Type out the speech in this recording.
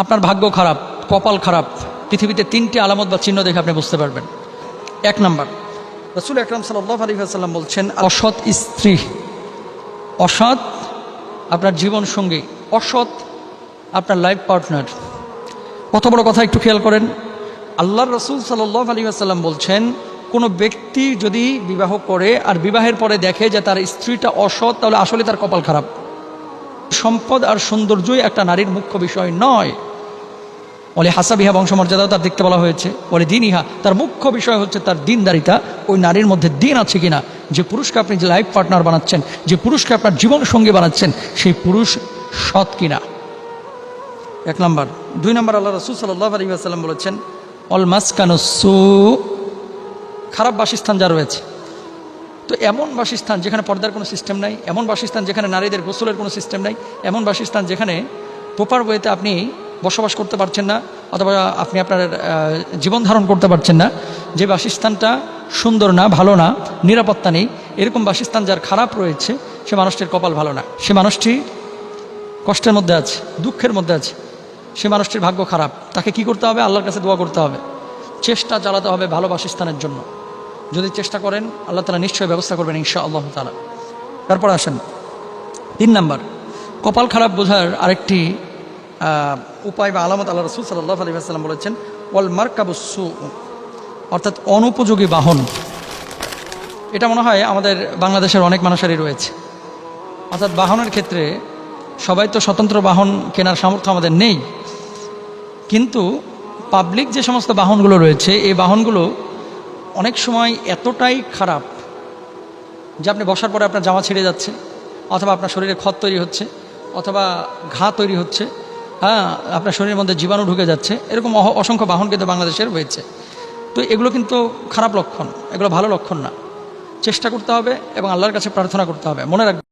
আপনার ভাগ্য খারাপ, কপাল খারাপ, পৃথিবীতে 3টি আলামত বা চিহ্ন দেখে আপনি বুঝতে পারবেন। 1 নাম্বার, রাসূল আকরাম সাল্লাল্লাহু আলাইহি ওয়াসাল্লাম বলছেন, অসৎ স্ত্রী, অসৎ আপনার জীবন সঙ্গী, অসৎ আপনার লাইফ পার্টনার। কত বড় কথা একটু খেয়াল করেন। আল্লাহর রাসূল সাল্লাল্লাহু আলাইহি ওয়াসাল্লাম বলছেন, কোনো ব্যক্তি যদি বিবাহ করে আর বিবাহের পরে দেখে যে তার স্ত্রীটা অসৎ, তাহলে আসলে তার কপাল খারাপ। সম্পদ আর সৌন্দর্যই একটা নারীর মুখ্য বিষয় নয়। বলে হাসাবিহা, বংশমর্যাদাও তার দেখতে বলা হয়েছে। বলে দিনইহা, তার মুখ্য বিষয় হচ্ছে তার দিনদারিতা, ওই নারীর মধ্যে দিন আছে কিনা। যে পুরুষকে আপনি যে লাইফ পার্টনার বানাচ্ছেন, যে পুরুষকে আপনার জীবন সঙ্গী বানাচ্ছেন, সেই পুরুষ সৎ কিনা। 1 নাম্বার। 2 নাম্বার, আল্লাহ রাসূল সাল্লাল্লাহু আলাইহি ওয়াসাল্লাম বলেছেন, অল মাসকানুসু, খারাপ বাসস্থান যা রয়েছে। তো এমন বাসস্থান যেখানে পর্দার কোনো সিস্টেম নাই, এমন বাসস্থান যেখানে নারীদের গোসলের কোনো সিস্টেম নাই, এমন বাসস্থান যেখানে প্রপার ওয়েতে আপনি বসবাস করতে পারছেন না, অথবা আপনি আপনার জীবন ধারণ করতে পারছেন না, যে বাসস্থানটা সুন্দর না, ভালো না, নিরাপত্তা নেই, এরকম বাসস্থান যার খারাপ রয়েছে, সে মানুষটির কপাল ভালো না। সে মানুষটি কষ্টের মধ্যে আছে, দুঃখের মধ্যে আছে, সে মানুষটির ভাগ্য খারাপ। তাকে কি করতে হবে? আল্লাহর কাছে দোয়া করতে হবে, চেষ্টা চালাতে হবে ভালো বাসস্থানের জন্য। যদি চেষ্টা করেন, আল্লাহ তাআলা নিশ্চয়ই ব্যবস্থা করবেন ইনশাআল্লাহ তাআলা। তারপর আসেন 3 নাম্বার, কপাল খারাপ বোঝার আরেকটি উপায় বা আলামত আল্লাহ রাসূল সাল্লাল্লাহু আলাইহি ওয়াসাল্লাম বলেছেন, ওয়াল মারকাবুসসু, অর্থাৎ অনুপযোগী বাহন। এটা মনে হয় আমাদের বাংলাদেশের অনেক মানুষেরই রয়েছে। অর্থাৎ বাহনের ক্ষেত্রে সবাই তো স্বতন্ত্র বাহন কেনার সামর্থ্য আমাদের নেই, কিন্তু পাবলিক যে সমস্ত বাহনগুলো রয়েছে, এই বাহনগুলো অনেক সময় এতটাই খারাপ যে আপনি বসার পরে আপনার জামা ছিঁড়ে যাচ্ছে, অথবা আপনার শরীরে ক্ষত তৈরি হচ্ছে, অথবা ঘা তৈরি হচ্ছে, আপনার শরীরের মধ্যে জীবাণু ঢুকে যাচ্ছে। এরকম অসংখ্য বাহন কিন্তু বাংলাদেশের রয়েছে। তো এগুলো কিন্তু খারাপ লক্ষণ, এগুলো ভালো লক্ষণ না। চেষ্টা করতে হবে এবং আল্লাহর কাছে প্রার্থনা করতে হবে। মনে রাখবেন।